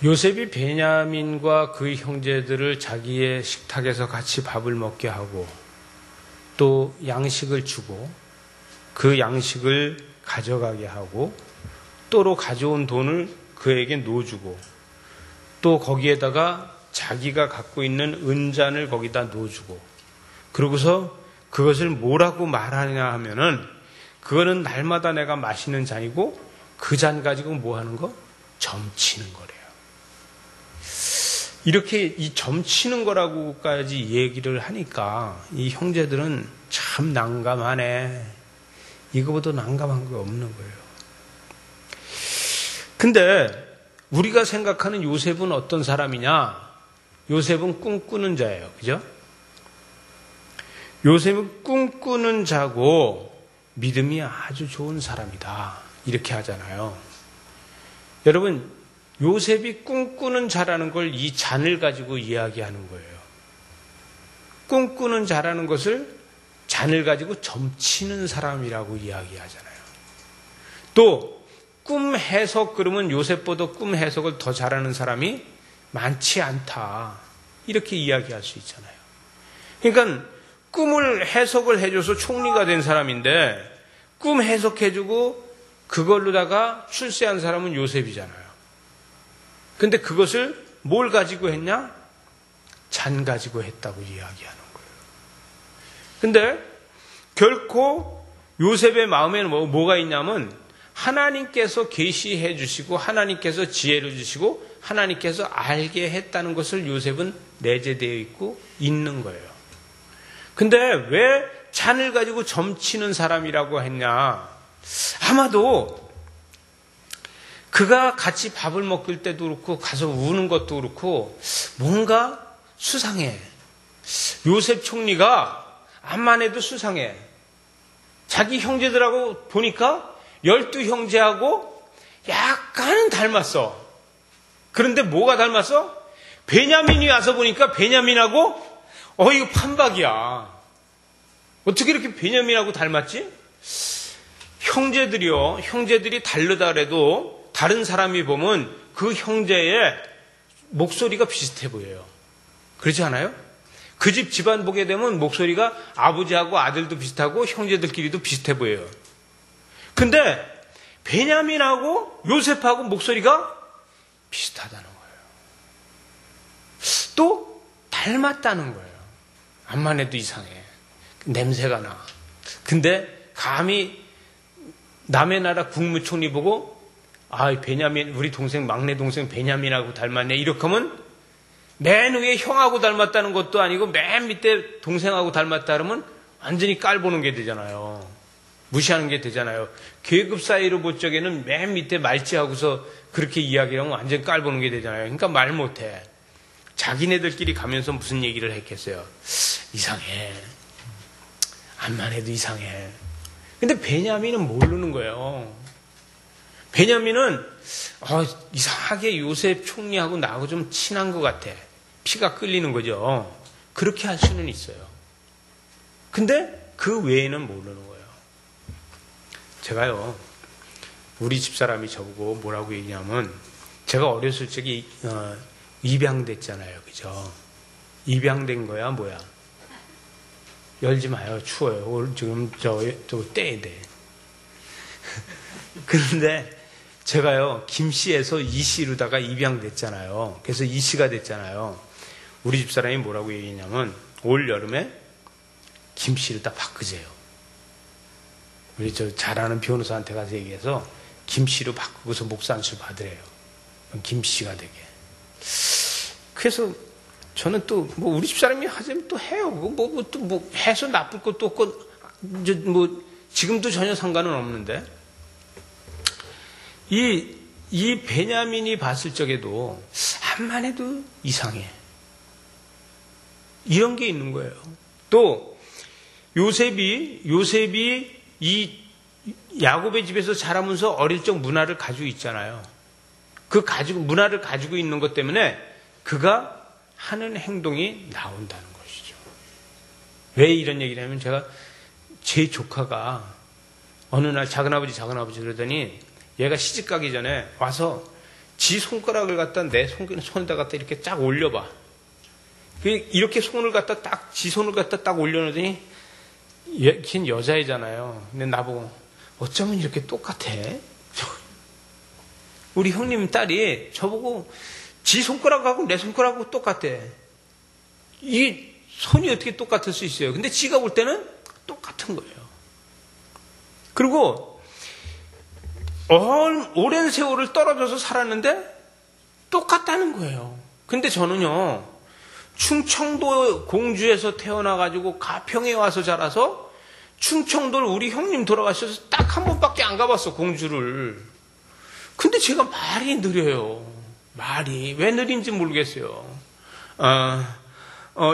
요셉이 베냐민과 그 형제들을 자기의 식탁에서 같이 밥을 먹게 하고 또 양식을 주고 그 양식을 가져가게 하고 또로 가져온 돈을 그에게 넣어주고 또 거기에다가 자기가 갖고 있는 은잔을 거기다 넣어주고 그러고서 그것을 뭐라고 말하냐 하면은 그거는 날마다 내가 마시는 잔이고 그 잔 가지고 뭐 하는 거? 점치는 거래요. 이렇게 이 점치는 거라고까지 얘기를 하니까 이 형제들은 참 난감하네. 이거보다 난감한 거 없는 거예요. 근데 우리가 생각하는 요셉은 어떤 사람이냐? 요셉은 꿈꾸는 자예요. 그죠? 요셉은 꿈꾸는 자고 믿음이 아주 좋은 사람이다. 이렇게 하잖아요. 여러분, 요셉이 꿈꾸는 자라는 걸 이 잔을 가지고 이야기하는 거예요. 꿈꾸는 자라는 것을 잔을 가지고 점치는 사람이라고 이야기하잖아요. 또 꿈 해석 그러면 요셉보다 꿈 해석을 더 잘하는 사람이 많지 않다. 이렇게 이야기할 수 있잖아요. 그러니까 꿈을 해석을 해줘서 총리가 된 사람인데 꿈 해석해주고 그걸로다가 출세한 사람은 요셉이잖아요. 근데 그것을 뭘 가지고 했냐? 잔 가지고 했다고 이야기하는 거예요. 근데 결코 요셉의 마음에는 뭐가 있냐면 하나님께서 계시해 주시고 하나님께서 지혜를 주시고 하나님께서 알게 했다는 것을 요셉은 내재되어 있고 있는 거예요. 근데 왜 잔을 가지고 점치는 사람이라고 했냐? 아마도 그가 같이 밥을 먹을 때도 그렇고 가서 우는 것도 그렇고 뭔가 수상해. 요셉 총리가 암만 해도 수상해. 자기 형제들하고 보니까 12형제하고 약간은 닮았어. 그런데 뭐가 닮았어? 베냐민이 와서 보니까 베냐민하고 이거 판박이야. 어떻게 이렇게 베냐민하고 닮았지? 형제들이 다르다 그래도 다른 사람이 보면 그 형제의 목소리가 비슷해 보여요. 그렇지 않아요? 그 집 집안 보게 되면 목소리가 아버지하고 아들도 비슷하고 형제들끼리도 비슷해 보여요. 근데 베냐민하고 요셉하고 목소리가 비슷하다는 거예요. 또 닮았다는 거예요. 암만 해도 이상해. 냄새가 나. 근데 감히 남의 나라 국무총리 보고 베냐민, 우리 동생, 막내 동생 베냐민하고 닮았네. 이렇게 하면 맨 위에 형하고 닮았다는 것도 아니고 맨 밑에 동생하고 닮았다 그러면 완전히 깔보는 게 되잖아요. 무시하는 게 되잖아요. 계급 사이로 볼 적에는 맨 밑에 말지하고서 그렇게 이야기하면 완전히 깔보는 게 되잖아요. 그러니까 말 못해. 자기네들끼리 가면서 무슨 얘기를 했겠어요. 이상해. 암만 해도 이상해. 근데 베냐민은 모르는 거예요. 베냐민은 이상하게 요셉 총리하고 나하고 좀 친한 것 같아. 피가 끌리는 거죠. 그렇게 할 수는 있어요. 근데 그 외에는 모르는 거예요. 제가요, 우리 집사람이 저보고 뭐라고 얘기하면 제가 어렸을 적에 입양됐잖아요. 그죠? 입양된 거야 뭐야? 열지 마요. 추워요. 지금 저 떼야 돼. 그런데 제가요, 김씨에서 이씨로다가 입양됐잖아요. 그래서 이씨가 됐잖아요. 우리 집사람이 뭐라고 얘기했냐면 올 여름에 김씨로 딱 바꾸세요. 우리 저 잘 아는 변호사한테 가서 얘기해서 김씨로 바꾸고서 목사 안수 받으래요. 김씨가 되게. 그래서 저는 또 뭐 우리 집사람이 하자면 또 해요. 뭐 해서 나쁠 것도 없고 뭐 지금도 전혀 상관은 없는데 이 베냐민이 봤을 적에도 암만 해도 이상해. 이런 게 있는 거예요. 또 요셉이 이 야곱의 집에서 자라면서 어릴 적 문화를 가지고 있잖아요. 문화를 가지고 있는 것 때문에 그가 하는 행동이 나온다는 것이죠. 왜 이런 얘기를 하냐면 제가 제 조카가 어느 날 작은아버지 그러더니 얘가 시집 가기 전에 와서 지 손가락을 갖다 내 손에다 갖다 이렇게 쫙 올려봐. 이렇게 손을 갖다 딱, 지 손을 갖다 딱 올려놓더니, 걔는 여자애잖아요. 근데 나보고, 어쩌면 이렇게 똑같아? 우리 형님 딸이 저보고, 지 손가락하고 내 손가락하고 똑같대. 이 손이 어떻게 똑같을 수 있어요? 근데 지가 볼 때는 똑같은 거예요. 그리고, 오랜 세월을 떨어져서 살았는데, 똑같다는 거예요. 근데 저는요, 충청도 공주에서 태어나가지고 가평에 와서 자라서 충청도를 우리 형님 돌아가셔서 딱 한 번밖에 안 가봤어, 공주를. 근데 제가 말이 느려요. 말이. 왜 느린지 모르겠어요.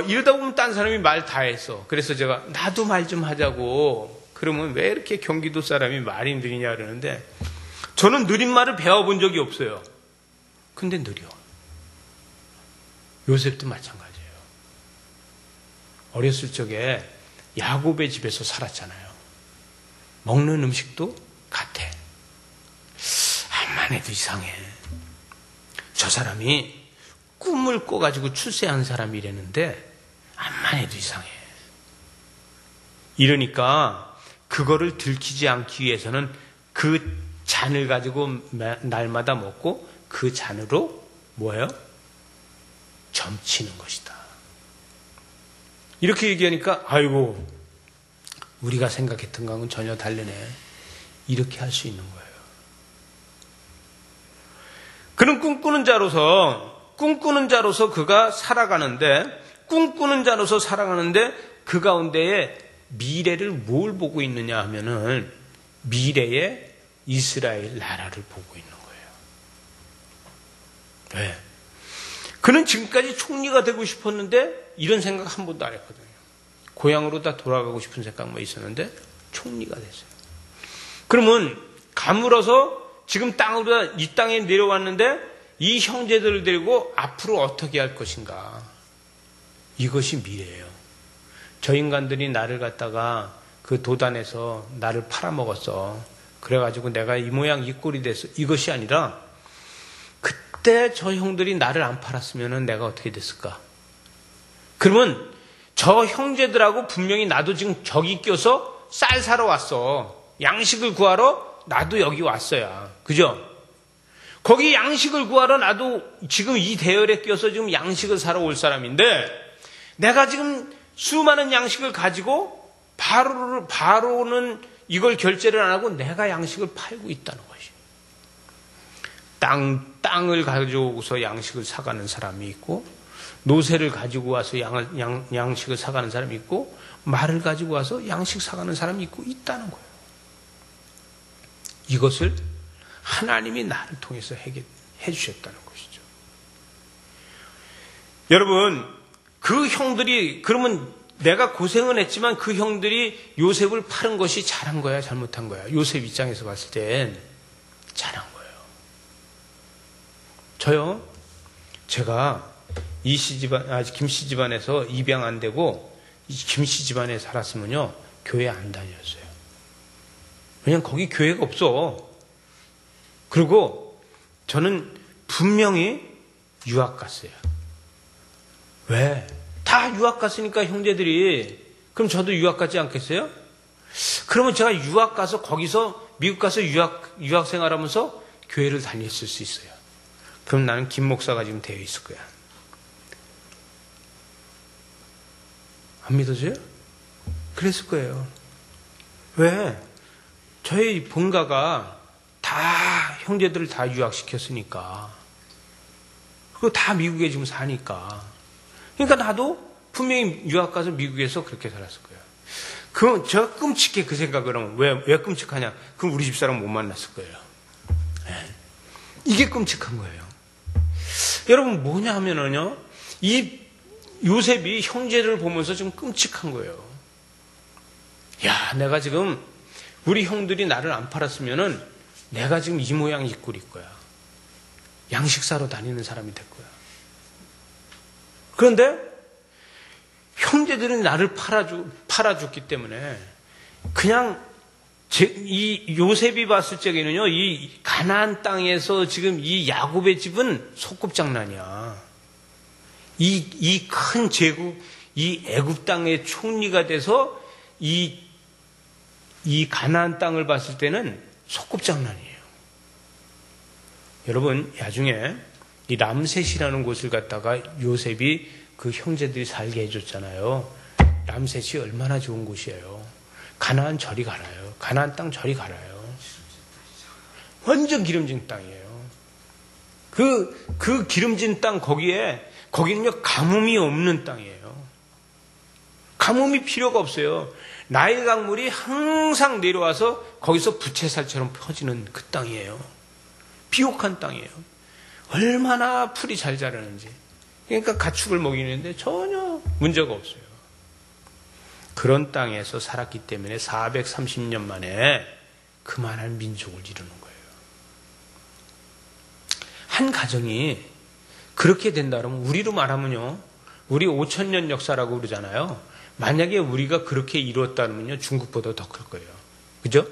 이러다 보면 딴 사람이 말 다 했어. 그래서 제가 나도 말 좀 하자고. 그러면 왜 이렇게 경기도 사람이 말이 느리냐 그러는데 저는 느린 말을 배워본 적이 없어요. 근데 느려. 요셉도 마찬가지예요. 어렸을 적에 야곱의 집에서 살았잖아요. 먹는 음식도 같아. 암만 해도 이상해. 저 사람이 꿈을 꿔가지고 출세한 사람이라는데 암만 해도 이상해. 이러니까 그거를 들키지 않기 위해서는 그 잔을 가지고 날마다 먹고 그 잔으로 뭐예요? 점치는 것이다. 이렇게 얘기하니까 아이고 우리가 생각했던 거하고는 전혀 다르네. 이렇게 할 수 있는 거예요. 그는 꿈꾸는 자로서 그가 살아가는데 그 가운데에 미래를 뭘 보고 있느냐 하면은 미래의 이스라엘 나라를 보고 있는 거예요. 왜? 그는 지금까지 총리가 되고 싶었는데 이런 생각 한 번도 안 했거든요. 고향으로 다 돌아가고 싶은 생각만 있었는데 총리가 됐어요. 그러면 가물어서 지금 이 땅에 내려왔는데 이 형제들을 데리고 앞으로 어떻게 할 것인가. 이것이 미래예요. 저 인간들이 나를 갖다가 그 도단에서 나를 팔아먹었어. 그래가지고 내가 이 모양 이 꼴이 됐어. 이것이 아니라 그때 저 형들이 나를 안 팔았으면 내가 어떻게 됐을까? 그러면 저 형제들하고 분명히 나도 지금 적이 껴서 쌀 사러 왔어. 양식을 구하러 나도 여기 왔어야. 그죠? 거기 양식을 구하러 나도 지금 이 대열에 껴서 지금 양식을 사러 올 사람인데 내가 지금 수많은 양식을 가지고 바로는 이걸 결제를 안 하고 내가 양식을 팔고 있다는 것이. 땅을 가지고서 양식을 사가는 사람이 있고 노새를 가지고 와서 양식을 사가는 사람이 있고 말을 가지고 와서 양식 사가는 사람이 있고 있다는 거예요. 이것을 하나님이 나를 통해서 해주셨다는 것이죠. 여러분, 그 형들이, 그러면 내가 고생은 했지만 그 형들이 요셉을 파는 것이 잘한 거야, 잘못한 거야? 요셉 입장에서 봤을 땐 잘한 거예요. 저요, 제가 김씨 집안에서 입양 안 되고 김씨 집안에 살았으면요, 교회 안 다녔어요. 왜냐면 거기 교회가 없어. 그리고 저는 분명히 유학 갔어요. 왜? 다 유학 갔으니까 형제들이. 그럼 저도 유학 가지 않겠어요? 그러면 제가 유학 가서 거기서 미국 가서 유학 생활하면서 교회를 다녔을 수 있어요. 그럼 나는 김 목사가 지금 되어 있을 거야. 안 믿어져요? 그랬을 거예요. 왜? 저희 본가가 다 형제들을 다 유학시켰으니까. 그리고 다 미국에 지금 사니까. 그러니까 나도 분명히 유학 가서 미국에서 그렇게 살았을 거예요. 그럼 제가 끔찍해 그 생각을 하면 왜 끔찍하냐? 그럼 우리 집사람 못 만났을 거예요. 네. 이게 끔찍한 거예요. 여러분 뭐냐 하면은요, 이 요셉이 형제를 보면서 좀 끔찍한 거예요. 야, 내가 지금 우리 형들이 나를 안 팔았으면은 내가 지금 이 모양 이 꼴일 거야. 양식 사러 다니는 사람이 될 거야. 그런데 형제들은 나를 팔아줬기 때문에 그냥 이 요셉이 봤을 적에는요, 이 가나안 땅에서 지금 이 야곱의 집은 소꿉장난이야. 이 큰 제국, 이 애굽 땅의 총리가 돼서 이 가나안 땅을 봤을 때는 소꿉장난이에요. 여러분, 나중에 이 람셋이라는 곳을 갖다가 요셉이 그 형제들이 살게 해줬잖아요. 람셋이 얼마나 좋은 곳이에요. 가나안 저리 가라요. 가나안 땅 저리 가라요. 완전 기름진 땅이에요. 그 기름진 땅 거기는요, 가뭄이 없는 땅이에요. 가뭄이 필요가 없어요. 나일 강물이 항상 내려와서 거기서 부채살처럼 퍼지는 그 땅이에요. 비옥한 땅이에요. 얼마나 풀이 잘 자라는지. 그러니까 가축을 먹이는데 전혀 문제가 없어요. 그런 땅에서 살았기 때문에 430년 만에 그만한 민족을 이루는 거예요. 한 가정이 그렇게 된다면 우리로 말하면요, 우리 5,000년 역사라고 그러잖아요. 만약에 우리가 그렇게 이루었다면요, 중국보다 더 클 거예요. 그죠?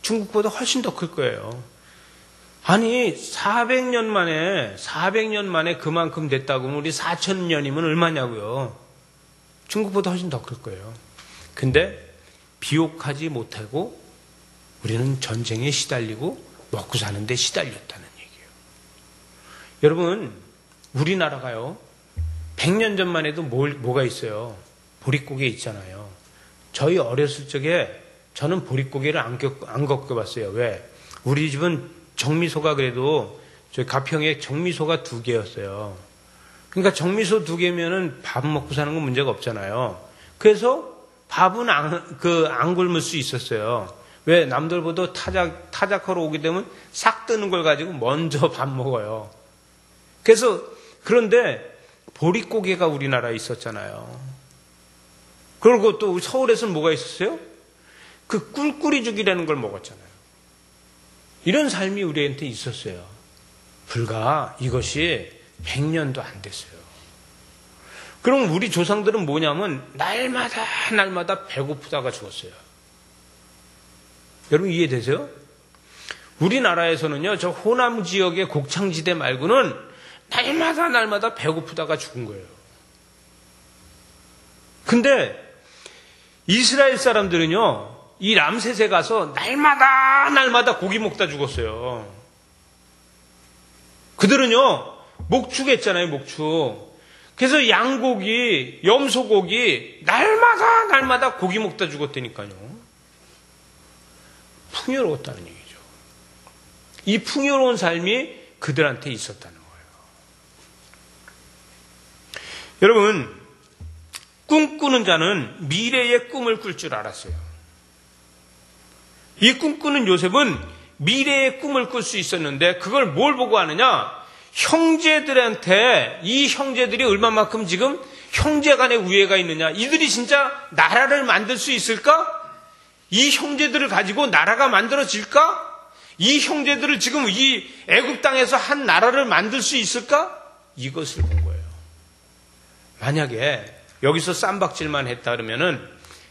중국보다 훨씬 더 클 거예요. 아니, 400년 만에 그만큼 됐다고 하면 우리 4,000년이면 얼마냐고요? 중국보다 훨씬 더 클 거예요. 근데 비옥하지 못하고 우리는 전쟁에 시달리고 먹고 사는데 시달렸다는 얘기예요. 여러분, 우리나라가요, 100년 전만 해도 뭐가 있어요? 보릿고개 있잖아요. 저희 어렸을 적에 저는 보릿고개를 안 겪어봤어요. 왜? 우리 집은 정미소가 그래도 저희 가평에 정미소가 2개였어요. 그러니까 정미소 2개면은 밥 먹고 사는 건 문제가 없잖아요. 그래서 밥은 안 굶을 수 있었어요. 왜? 남들보다 타작하러 오게 되면 싹 뜨는 걸 가지고 먼저 밥 먹어요. 그런데 보릿고개가 우리나라에 있었잖아요. 그리고 또 서울에서는 뭐가 있었어요? 그 꿀꿀이죽이라는 걸 먹었잖아요. 이런 삶이 우리한테 있었어요. 불과 이것이 100년도 안 됐어요. 그럼 우리 조상들은 뭐냐면 날마다 배고프다가 죽었어요. 여러분 이해되세요? 우리나라에서는요, 저 호남 지역의 곡창지대 말고는 날마다 배고프다가 죽은 거예요. 근데 이스라엘 사람들은요, 이 람셋에 가서 날마다 고기 먹다 죽었어요. 그들은요, 목축했잖아요, 목축. 그래서 양고기, 염소고기, 날마다 고기 먹다 죽었다니까요. 풍요로웠다는 얘기죠. 이 풍요로운 삶이 그들한테 있었다는 거예요. 여러분, 꿈꾸는 자는 미래의 꿈을 꿀 줄 알았어요. 이 꿈꾸는 요셉은 미래의 꿈을 꿀 수 있었는데 그걸 뭘 보고 하느냐? 형제들한테, 이 형제들이 얼마만큼 지금 형제 간의 우애가 있느냐? 이들이 진짜 나라를 만들 수 있을까? 이 형제들을 가지고 나라가 만들어질까? 이 형제들을 지금 이 애굽 땅에서 한 나라를 만들 수 있을까? 이것을 본 거예요. 만약에 여기서 쌈박질만 했다 그러면은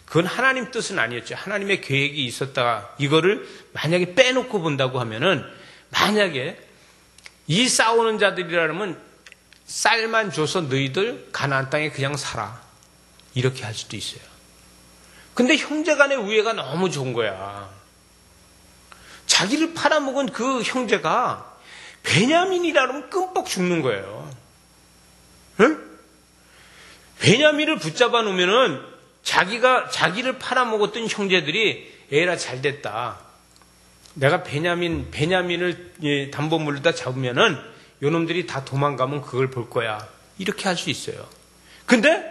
그건 하나님 뜻은 아니었죠. 하나님의 계획이 있었다. 이거를 만약에 빼놓고 본다고 하면은, 만약에 이 싸우는 자들이라면 쌀만 줘서 너희들 가나안 땅에 그냥 살아, 이렇게 할 수도 있어요. 근데 형제 간의 우애가 너무 좋은 거야. 자기를 팔아먹은 그 형제가 베냐민이라면 끔뻑 죽는 거예요. 응? 베냐민을 붙잡아 놓으면은 자기를 팔아먹었던 형제들이 에라 잘됐다. 내가 베냐민을 담보물로다 잡으면은 요놈들이 다 도망가면 그걸 볼 거야. 이렇게 할 수 있어요. 근데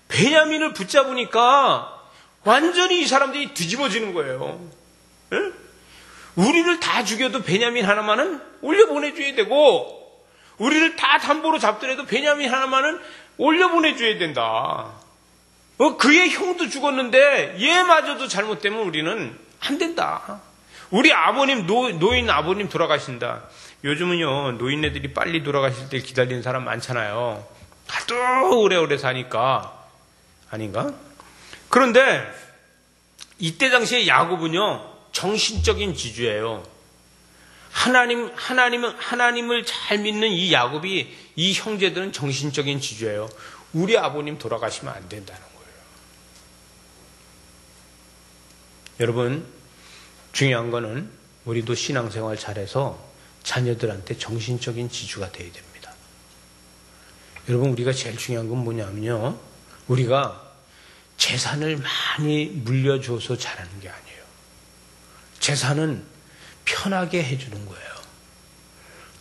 베냐민을 붙잡으니까 완전히 이 사람들이 뒤집어지는 거예요. 응? 우리를 다 죽여도 베냐민 하나만은 올려보내줘야 되고, 우리를 다 담보로 잡더라도 베냐민 하나만은 올려보내줘야 된다. 그의 형도 죽었는데 얘마저도 잘못되면 우리는 안 된다. 우리 아버님, 노인 아버님 돌아가신다. 요즘은요, 노인네들이 빨리 돌아가실 때 기다리는 사람 많잖아요. 하도 오래오래 사니까. 아닌가? 그런데 이때 당시에 야곱은요, 정신적인 지주예요. 하나님을 잘 믿는 이 야곱이, 이 형제들은 정신적인 지주예요. 우리 아버님 돌아가시면 안 된다는 거예요. 여러분, 중요한 거는 우리도 신앙생활 잘해서 자녀들한테 정신적인 지주가 되어야 됩니다. 여러분, 우리가 제일 중요한 건 뭐냐면요, 우리가 재산을 많이 물려줘서 잘하는 게 아니에요. 재산은 편하게 해주는 거예요.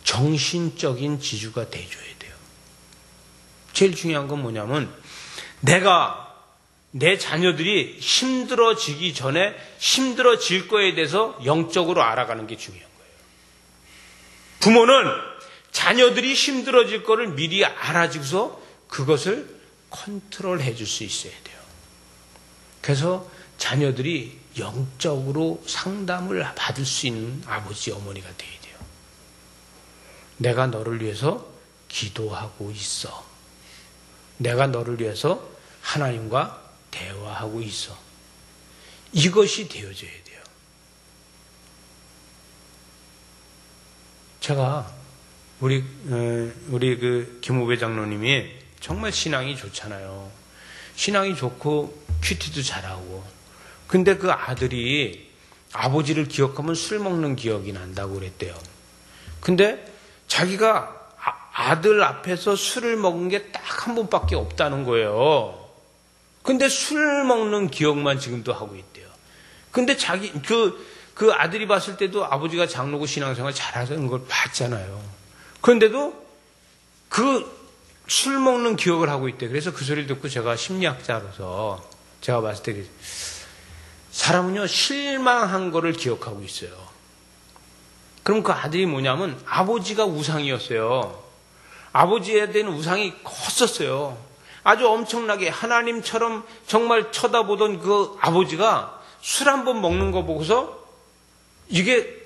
정신적인 지주가 돼줘야 돼요. 제일 중요한 건 뭐냐면 내 자녀들이 힘들어지기 전에 힘들어질 거에 대해서 영적으로 알아가는 게 중요한 거예요. 부모는 자녀들이 힘들어질 거를 미리 알아주고서 그것을 컨트롤해 줄 수 있어야 돼요. 그래서 자녀들이 영적으로 상담을 받을 수 있는 아버지, 어머니가 되어야 돼요. 내가 너를 위해서 기도하고 있어. 내가 너를 위해서 하나님과 대화하고 있어. 이것이 되어져야 돼요. 제가 우리 그 김우배 장로님이 정말 신앙이 좋잖아요. 신앙이 좋고 큐티도 잘하고. 근데 그 아들이 아버지를 기억하면 술 먹는 기억이 난다고 그랬대요. 근데 자기가 아들 앞에서 술을 먹은 게 딱 한 번밖에 없다는 거예요. 근데 술 먹는 기억만 지금도 하고 있대요. 근데 그 아들이 봤을 때도 아버지가 장로고 신앙생활 잘하는 걸 봤잖아요. 그런데도 그 술 먹는 기억을 하고 있대. 그래서 그 소리를 듣고 제가 심리학자로서 제가 봤을 때 사람은요, 실망한 거를 기억하고 있어요. 그럼 그 아들이 뭐냐면 아버지가 우상이었어요. 아버지에 대한 우상이 컸었어요. 아주 엄청나게 하나님처럼 정말 쳐다보던 그 아버지가 술 한 번 먹는 거 보고서 이게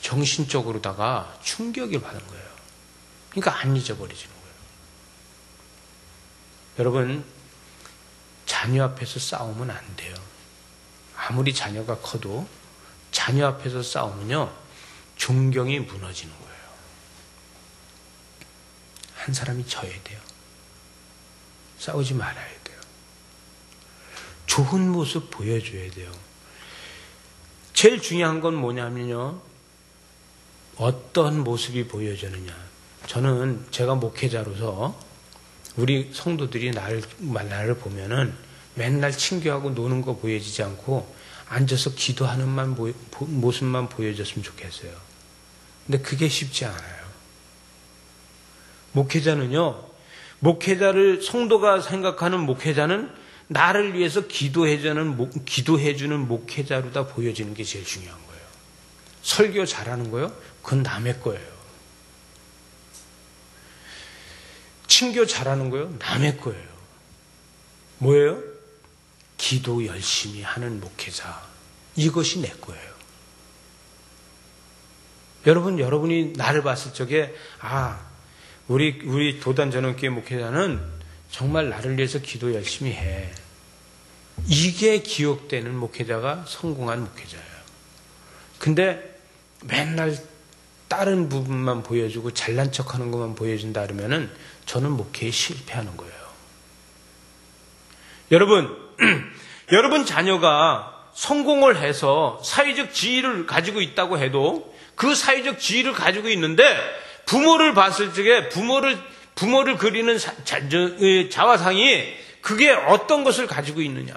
정신적으로다가 충격을 받은 거예요. 그러니까 안 잊어버리지는 거예요. 여러분, 자녀 앞에서 싸우면 안 돼요. 아무리 자녀가 커도 자녀 앞에서 싸우면요, 존경이 무너지는 거예요. 한 사람이 져야 돼요. 싸우지 말아야 돼요. 좋은 모습 보여줘야 돼요. 제일 중요한 건 뭐냐면요, 어떤 모습이 보여지느냐. 저는 제가 목회자로서 우리 성도들이 나를 보면은 맨날 친교하고 노는 거 보여지지 않고 앉아서 기도하는 모습만 보여줬으면 좋겠어요. 근데 그게 쉽지 않아요. 목회자를 성도가 생각하는 목회자는 나를 위해서 기도해주는 목회자로다 보여지는 게 제일 중요한 거예요. 설교 잘하는 거요? 그건 남의 거예요. 친교 잘하는 거요? 남의 거예요. 뭐예요? 기도 열심히 하는 목회자. 이것이 내 거예요. 여러분이 나를 봤을 적에, 우리 도단전원교회 목회자는 정말 나를 위해서 기도 열심히 해. 이게 기억되는 목회자가 성공한 목회자예요. 근데 맨날 다른 부분만 보여주고 잘난 척하는 것만 보여준다 그러면은 저는 목회에 실패하는 거예요. 여러분 자녀가 성공을 해서 사회적 지위를 가지고 있다고 해도 그 사회적 지위를 가지고 있는데 부모를 봤을 적에 부모를 그리는 자화상이 그게 어떤 것을 가지고 있느냐.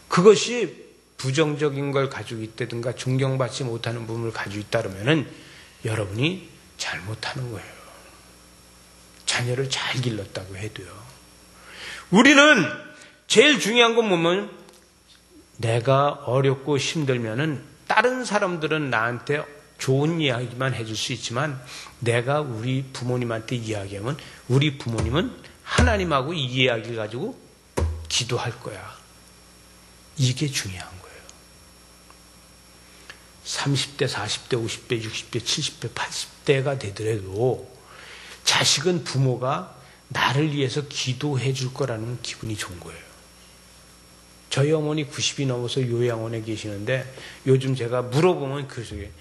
그것이 부정적인 걸 가지고 있다든가 존경받지 못하는 부분을 가지고 있다 그러면은 여러분이 잘못하는 거예요. 자녀를 잘 길렀다고 해도요. 우리는 제일 중요한 건 뭐냐면 내가 어렵고 힘들면은 다른 사람들은 나한테 좋은 이야기만 해줄 수 있지만 내가 우리 부모님한테 이야기하면 우리 부모님은 하나님하고 이 이야기를 가지고 기도할 거야. 이게 중요한 거예요. 30대, 40대, 50대, 60대, 70대, 80대가 되더라도 자식은 부모가 나를 위해서 기도해 줄 거라는 기분이 좋은 거예요. 저희 어머니 90이 넘어서 요양원에 계시는데 요즘 제가 물어보면 그 속에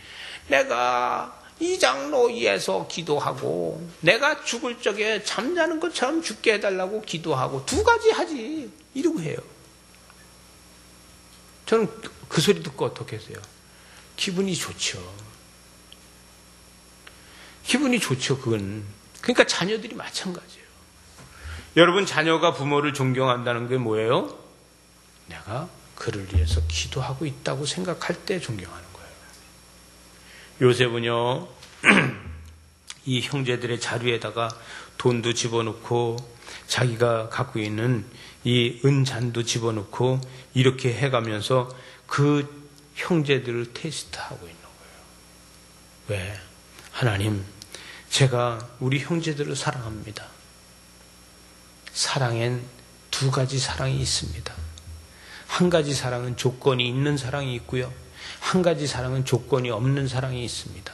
내가 이장로위에서 기도하고 내가 죽을 적에 잠자는 것처럼 죽게 해달라고 기도하고 두 가지 하지 이러고 해요. 저는 그 소리 듣고 어떻게 했어요? 기분이 좋죠. 기분이 좋죠. 그건. 그러니까 자녀들이 마찬가지예요. 여러분 자녀가 부모를 존경한다는 게 뭐예요? 내가 그를 위해서 기도하고 있다고 생각할 때 존경하는 거예요. 요셉은요 이 형제들의 자루에다가 돈도 집어넣고 자기가 갖고 있는 이 은잔도 집어넣고 이렇게 해가면서 그 형제들을 테스트하고 있는 거예요. 왜? 하나님, 제가 우리 형제들을 사랑합니다. 사랑엔 두 가지 사랑이 있습니다. 한 가지 사랑은 조건이 있는 사랑이 있고요. 한 가지 사랑은 조건이 없는 사랑이 있습니다.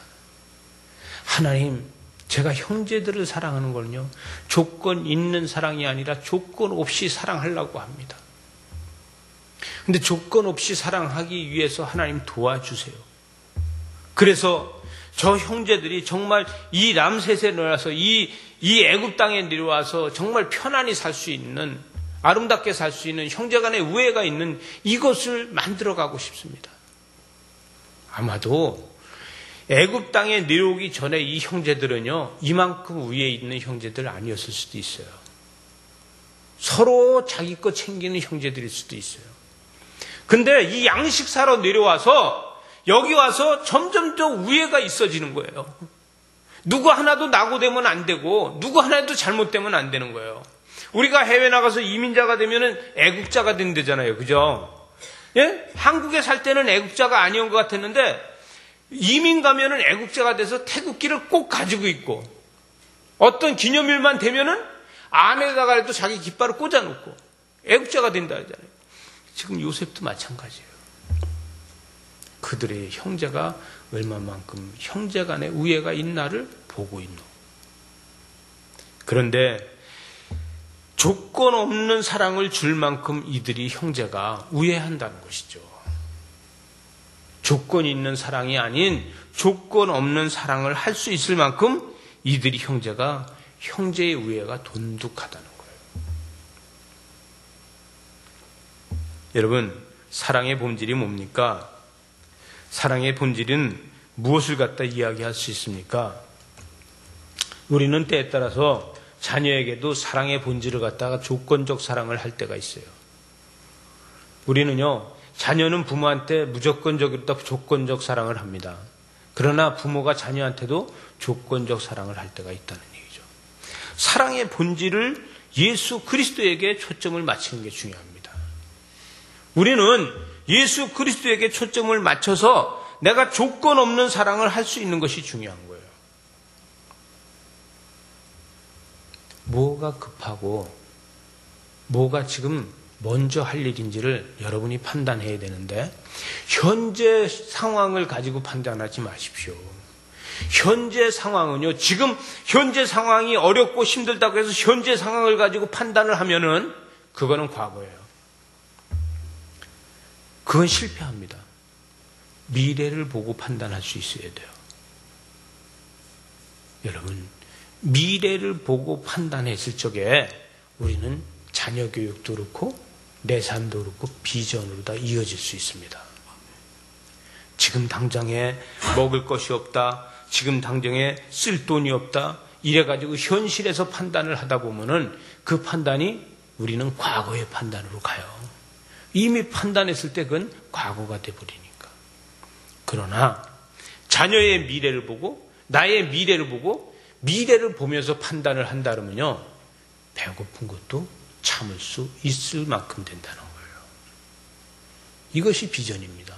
하나님, 제가 형제들을 사랑하는 거는요, 조건 있는 사랑이 아니라 조건 없이 사랑하려고 합니다. 근데 조건 없이 사랑하기 위해서 하나님 도와주세요. 그래서 저 형제들이 정말 이 람셋에 내려와서 이 애굽 땅에 내려와서 정말 편안히 살 수 있는, 아름답게 살 수 있는 형제간의 우애가 있는 이것을 만들어가고 싶습니다. 아마도 애굽 땅에 내려오기 전에 이 형제들은요, 이만큼 위에 있는 형제들 아니었을 수도 있어요. 서로 자기 거 챙기는 형제들일 수도 있어요. 근데 이 양식 사러 내려와서 여기 와서 점점 더 우애가 있어지는 거예요. 누구 하나도 낙오되면 안 되고 누구 하나도 잘못되면 안 되는 거예요. 우리가 해외 나가서 이민자가 되면은 애국자가 된대잖아요. 그죠? 예? 한국에 살 때는 애국자가 아니온 것 같았는데 이민 가면은 애국자가 돼서 태극기를 꼭 가지고 있고 어떤 기념일만 되면은 안에다가라도 자기 깃발을 꽂아놓고 애국자가 된다 하잖아요. 지금 요셉도 마찬가지예요. 그들의 형제가 얼마만큼 형제간의 우애가 있나를 보고 있노. 그런데 조건 없는 사랑을 줄 만큼 이들이 형제가 우애한다는 것이죠. 조건이 있는 사랑이 아닌 조건 없는 사랑을 할 수 있을 만큼 이들이 형제가 형제의 우애가 돈독하다는 거예요. 여러분, 사랑의 본질이 뭡니까? 사랑의 본질은 무엇을 갖다 이야기할 수 있습니까? 우리는 때에 따라서 자녀에게도 사랑의 본질을 갖다가 조건적 사랑을 할 때가 있어요. 우리는요, 자녀는 부모한테 무조건적이다 조건적 사랑을 합니다. 그러나 부모가 자녀한테도 조건적 사랑을 할 때가 있다는 얘기죠. 사랑의 본질을 예수 그리스도에게 초점을 맞추는 게 중요합니다. 우리는 예수 그리스도에게 초점을 맞춰서 내가 조건 없는 사랑을 할 수 있는 것이 중요한 거예요. 뭐가 급하고 뭐가 지금 먼저 할 일인지를 여러분이 판단해야 되는데 현재 상황을 가지고 판단하지 마십시오. 현재 상황은요, 지금 현재 상황이 어렵고 힘들다고 해서 현재 상황을 가지고 판단을 하면은 그거는 과거예요. 그건 실패합니다. 미래를 보고 판단할 수 있어야 돼요. 여러분, 미래를 보고 판단했을 적에 우리는 자녀 교육도 그렇고 내 삶도 그렇고 비전으로 다 이어질 수 있습니다. 지금 당장에 먹을 것이 없다, 지금 당장에 쓸 돈이 없다, 이래가지고 현실에서 판단을 하다 보면은 그 판단이 우리는 과거의 판단으로 가요. 이미 판단했을 때 그건 과거가 돼버리니까. 그러나 자녀의 미래를 보고 나의 미래를 보고 미래를 보면서 판단을 한다 그러면요, 배고픈 것도 참을 수 있을 만큼 된다는 거예요. 이것이 비전입니다.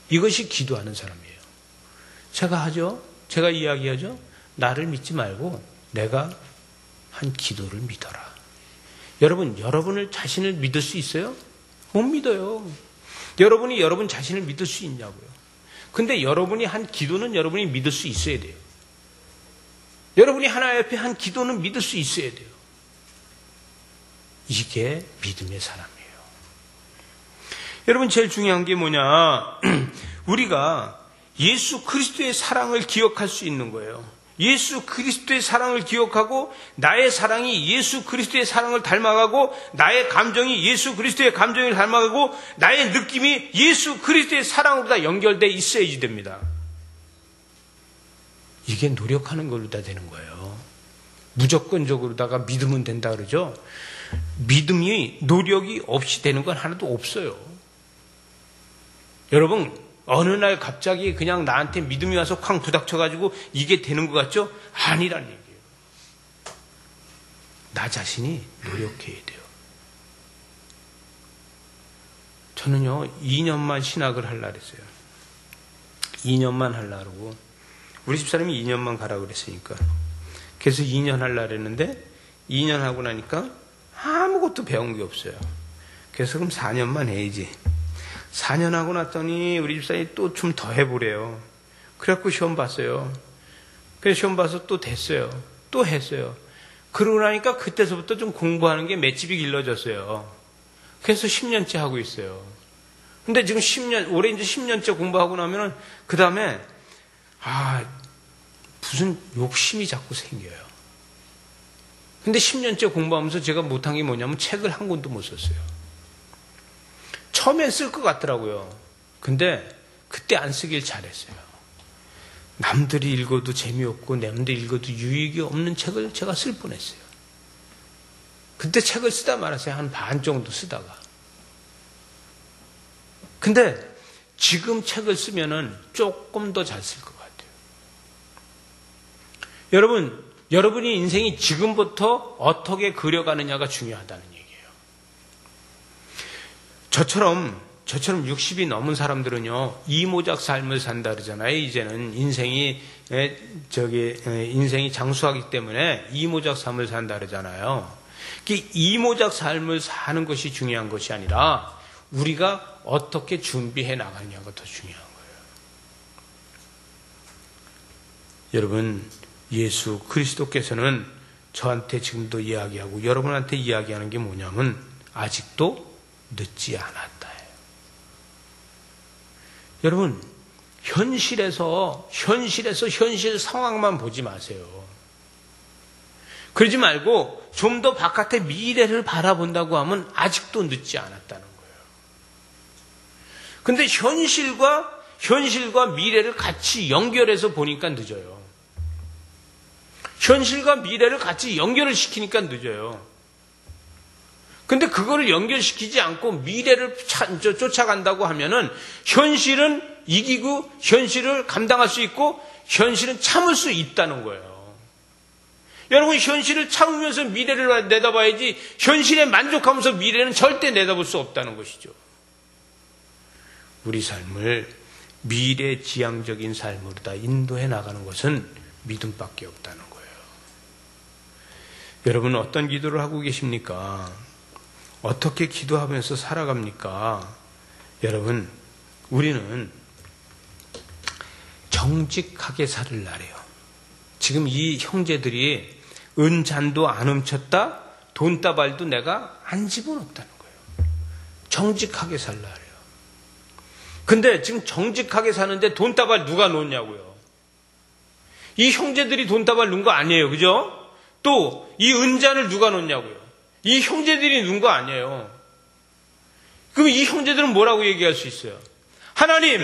이것이 기도하는 사람이에요. 제가 이야기하죠. 나를 믿지 말고 내가 한 기도를 믿어라. 여러분, 여러분을 자신을 믿을 수 있어요? 못 믿어요. 여러분이 여러분 자신을 믿을 수 있냐고요. 근데 여러분이 한 기도는 여러분이 믿을 수 있어야 돼요. 여러분이 하나님 앞에 한 기도는 믿을 수 있어야 돼요. 이게 믿음의 사람이에요. 여러분, 제일 중요한 게 뭐냐? 우리가 예수 그리스도의 사랑을 기억할 수 있는 거예요. 예수 그리스도의 사랑을 기억하고 나의 사랑이 예수 그리스도의 사랑을 닮아가고 나의 감정이 예수 그리스도의 감정을 닮아가고 나의 느낌이 예수 그리스도의 사랑으로 다 연결되어 있어야지 됩니다. 이게 노력하는 걸로 다 되는 거예요. 무조건적으로다가 믿으면 된다 그러죠. 믿음이 노력이 없이 되는 건 하나도 없어요. 여러분, 어느 날 갑자기 그냥 나한테 믿음이 와서 쾅 부닥쳐가지고 이게 되는 것 같죠? 아니란 얘기예요. 나 자신이 노력해야 돼요. 저는요, 2년만 신학을 하려고 했어요. 2년만 하려고 그러고, 우리 집사람이 2년만 가라고 그랬으니까. 그래서 2년 하려고 했는데, 2년 하고 나니까 아무것도 배운 게 없어요. 그래서 그럼 4년만 해야지. 4년 하고 났더니 우리 집사람이 또 좀 더 해보래요. 그래갖고 시험 봤어요. 그래서 시험 봐서 또 됐어요. 또 했어요. 그러고 나니까 그때서부터 좀 공부하는 게 맷집이 길러졌어요. 그래서 10년째 하고 있어요. 근데 지금 10년, 올해 이제 10년째 공부하고 나면은 그 다음에 무슨 욕심이 자꾸 생겨요. 근데 10년째 공부하면서 제가 못한 게 뭐냐면 책을 한 권도 못 썼어요. 처음엔 쓸 것 같더라고요. 근데 그때 안 쓰길 잘했어요. 남들이 읽어도 재미없고 남들이 읽어도 유익이 없는 책을 제가 쓸 뻔했어요. 그때 책을 쓰다 말았어요. 한 반 정도 쓰다가. 근데 지금 책을 쓰면은 조금 더 잘 쓸 것 같아요. 여러분이 인생이 지금부터 어떻게 그려가느냐가 중요하다는 얘기예요. 저처럼 60이 넘은 사람들은요, 이모작 삶을 산다 그러잖아요. 이제는 인생이 장수하기 때문에 이모작 삶을 산다 그러잖아요. 이모작 삶을 사는 것이 중요한 것이 아니라 우리가 어떻게 준비해 나가느냐가 더 중요한 거예요. 여러분, 예수 그리스도께서는 저한테 지금도 이야기하고 여러분한테 이야기하는 게 뭐냐면 아직도 늦지 않았다. 여러분, 현실 상황만 보지 마세요. 그러지 말고 좀 더 바깥의 미래를 바라본다고 하면 아직도 늦지 않았다는 거예요. 근데 현실과 미래를 같이 연결해서 보니까 늦어요. 현실과 미래를 같이 연결을 시키니까 늦어요. 근데 그거를 연결시키지 않고 미래를 쫓아간다고 하면은 현실은 이기고 현실을 감당할 수 있고 현실은 참을 수 있다는 거예요. 여러분, 현실을 참으면서 미래를 내다봐야지 현실에 만족하면서 미래는 절대 내다볼 수 없다는 것이죠. 우리 삶을 미래지향적인 삶으로 다 인도해 나가는 것은 믿음밖에 없다는 거예요. 여러분, 어떤 기도를 하고 계십니까? 어떻게 기도하면서 살아갑니까? 여러분, 우리는 정직하게 살으려래요. 지금 이 형제들이 은잔도 안 훔쳤다, 돈다발도 내가 안 집어넣었다는 거예요. 정직하게 살라래요. 근데 지금 정직하게 사는데 돈다발 누가 놓냐고요. 이 형제들이 돈다발 놓은 거 아니에요. 그죠? 또 이 은잔을 누가 놓냐고요. 이 형제들이 놓은 거 아니에요. 그럼 이 형제들은 뭐라고 얘기할 수 있어요? 하나님,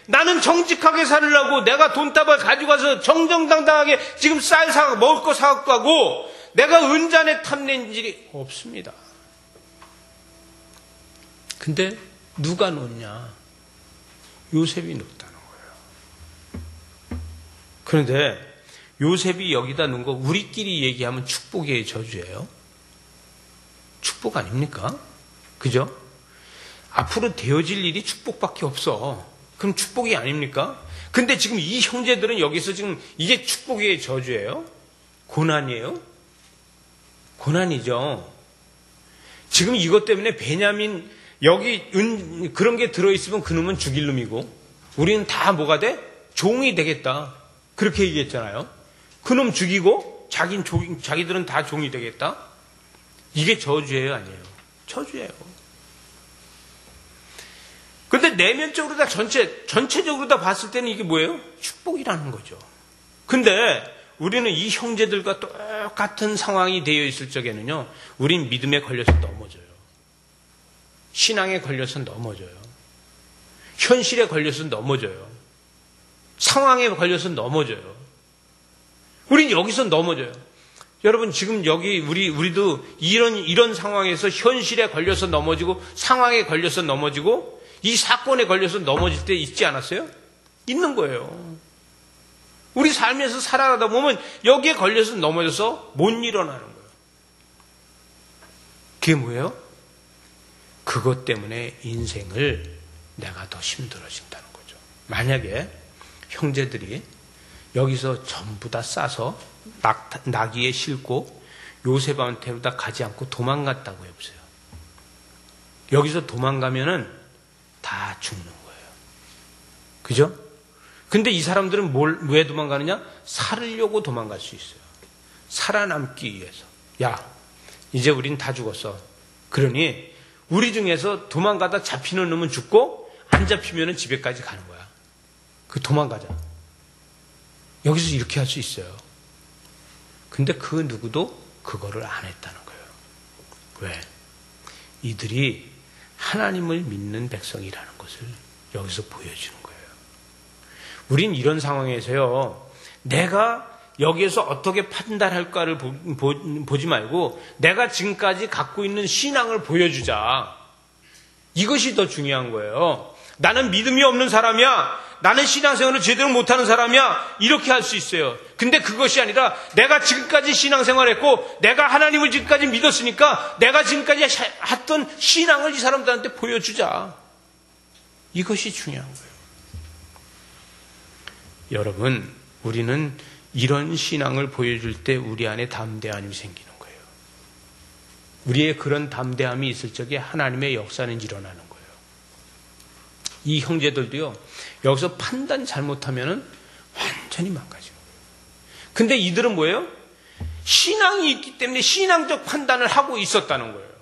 나는 정직하게 살으려고 내가 돈다발 가지고 가서 정정당당하게 지금 쌀 사고 먹을 거 사갖고 가고 내가 은잔에 탐낸 일이 없습니다. 근데 누가 놓냐? 요셉이 놓았다는 거예요. 그런데 요셉이 여기다 놓은 거 우리끼리 얘기하면 축복의 저주예요. 축복 아닙니까? 그죠? 앞으로 되어질 일이 축복밖에 없어. 그럼 축복이 아닙니까? 근데 지금 이 형제들은 여기서 지금 이게 축복의 저주예요? 고난이에요? 고난이죠. 지금 이것 때문에 베냐민 여기 그런 게 들어있으면 그놈은 죽일 놈이고 우리는 다 뭐가 돼? 종이 되겠다. 그렇게 얘기했잖아요. 그놈 죽이고 자기들은 다 종이 되겠다. 이게 저주예요, 아니에요? 저주예요. 내면적으로 다 전체적으로 다 봤을 때는 이게 뭐예요? 축복이라는 거죠. 근데 우리는 이 형제들과 똑같은 상황이 되어 있을 적에는요, 우린 믿음에 걸려서 넘어져요. 신앙에 걸려서 넘어져요. 현실에 걸려서 넘어져요. 상황에 걸려서 넘어져요. 우린 여기서 넘어져요. 여러분, 지금 여기 우리도 이런 상황에서 현실에 걸려서 넘어지고 상황에 걸려서 넘어지고 이 사건에 걸려서 넘어질 때 있지 않았어요? 있는 거예요. 우리 삶에서 살아가다 보면 여기에 걸려서 넘어져서 못 일어나는 거예요. 그게 뭐예요? 그것 때문에 인생을 내가 더 힘들어진다는 거죠. 만약에 형제들이 여기서 전부 다 싸서 나귀에 싣고 요셉한테로 다 가지 않고 도망갔다고 해보세요. 여기서 도망가면은 다 죽는 거예요. 그죠? 근데 이 사람들은 왜 도망가느냐? 살으려고 도망갈 수 있어요. 살아남기 위해서. 야, 이제 우린 다 죽었어. 그러니 우리 중에서 도망가다 잡히는 놈은 죽고 안 잡히면은 집에까지 가는 거야. 그 도망가자. 여기서 이렇게 할 수 있어요. 근데 그 누구도 그거를 안 했다는 거예요. 왜? 이들이 하나님을 믿는 백성이라는 것을 여기서 보여주는 거예요. 우린 이런 상황에서요, 내가 여기에서 어떻게 판단할까를 보지 말고 내가 지금까지 갖고 있는 신앙을 보여주자. 이것이 더 중요한 거예요. 나는 믿음이 없는 사람이야. 나는 신앙생활을 제대로 못하는 사람이야. 이렇게 할 수 있어요. 근데 그것이 아니라 내가 지금까지 신앙생활했고 내가 하나님을 지금까지 믿었으니까 내가 지금까지 했던 신앙을 이 사람들한테 보여주자. 이것이 중요한 거예요. 여러분, 우리는 이런 신앙을 보여줄 때 우리 안에 담대함이 생기는 거예요. 우리의 그런 담대함이 있을 적에 하나님의 역사는 일어나는 거예요. 이 형제들도요, 여기서 판단 잘못하면은 완전히 망가지는 거예요. 근데 이들은 뭐예요? 신앙이 있기 때문에 신앙적 판단을 하고 있었다는 거예요.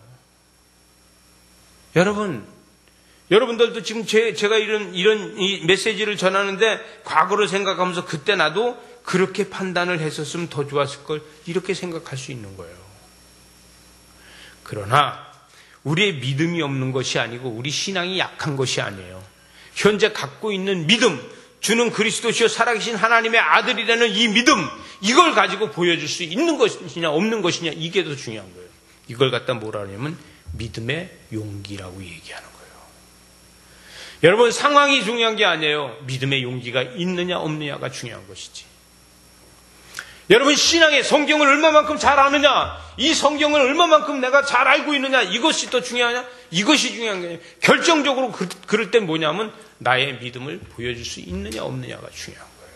여러분들도 지금 제가 이런 이 메시지를 전하는데 과거를 생각하면서 그때 나도 그렇게 판단을 했었으면 더 좋았을 걸 이렇게 생각할 수 있는 거예요. 그러나 우리의 믿음이 없는 것이 아니고 우리 신앙이 약한 것이 아니에요. 현재 갖고 있는 믿음, 주는 그리스도시요 살아계신 하나님의 아들이라는 이 믿음, 이걸 가지고 보여줄 수 있는 것이냐 없는 것이냐, 이게 더 중요한 거예요. 이걸 갖다 뭐라 하냐면 믿음의 용기라고 얘기하는 거예요. 여러분, 상황이 중요한 게 아니에요. 믿음의 용기가 있느냐 없느냐가 중요한 것이지. 여러분, 신앙의 성경을 얼마만큼 잘 아느냐, 이 성경을 얼마만큼 내가 잘 알고 있느냐, 이것이 더 중요하냐? 이것이 중요한 거예요. 결정적으로 그럴 땐 뭐냐면 나의 믿음을 보여줄 수 있느냐 없느냐가 중요한 거예요.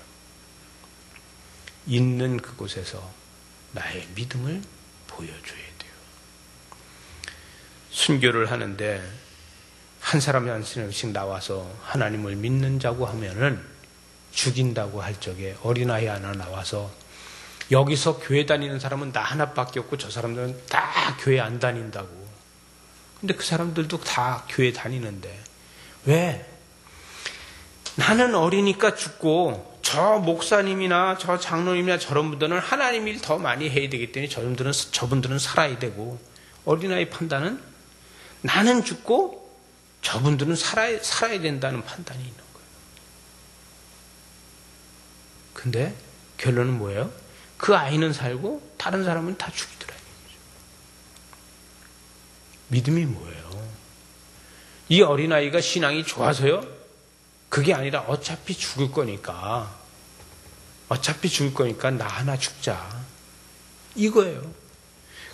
있는 그곳에서 나의 믿음을 보여줘야 돼요. 순교를 하는데 한 사람이 한 사람씩 나와서 하나님을 믿는 자고 하면은 죽인다고 할 적에 어린아이 하나 나와서 여기서 교회 다니는 사람은 나 하나밖에 없고 저 사람들은 다 교회 안 다닌다고. 근데 그 사람들도 다 교회 다니는데 왜? 나는 어리니까 죽고 저 목사님이나 저 장로님이나 저런 분들은 하나님 일 더 많이 해야 되기 때문에 저분들은 살아야 되고, 어린아이 판단은 나는 죽고 저분들은 살아야 된다는 판단이 있는 거예요. 근데 결론은 뭐예요? 그 아이는 살고 다른 사람은 다 죽이더라는 거죠. 믿음이 뭐예요? 이 어린아이가 신앙이 좋아서요? 그게 아니라 어차피 죽을 거니까 나 하나 죽자, 이거예요.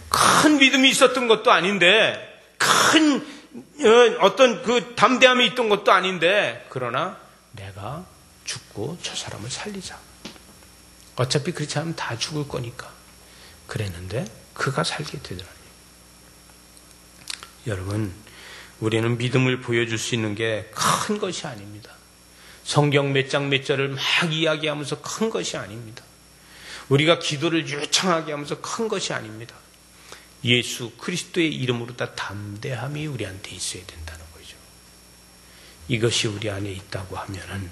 큰 믿음이 있었던 것도 아닌데, 큰 어떤 그 담대함이 있던 것도 아닌데, 그러나 내가 죽고 저 사람을 살리자. 어차피 그렇지 않으면 다 죽을 거니까. 그랬는데 그가 살게 되더라고요. 여러분, 우리는 믿음을 보여줄 수 있는 게 큰 것이 아닙니다. 성경 몇 장 몇 절을 막 이야기하면서 큰 것이 아닙니다. 우리가 기도를 유창하게 하면서 큰 것이 아닙니다. 예수 그리스도의 이름으로 다 담대함이 우리한테 있어야 된다는 거죠. 이것이 우리 안에 있다고 하면은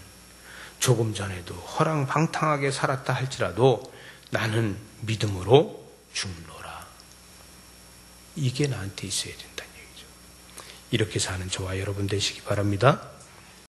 조금 전에도 허랑방탕하게 살았다 할지라도 나는 믿음으로 죽노라. 이게 나한테 있어야 된다는 얘기죠. 이렇게 사는 저와 여러분 되시기 바랍니다.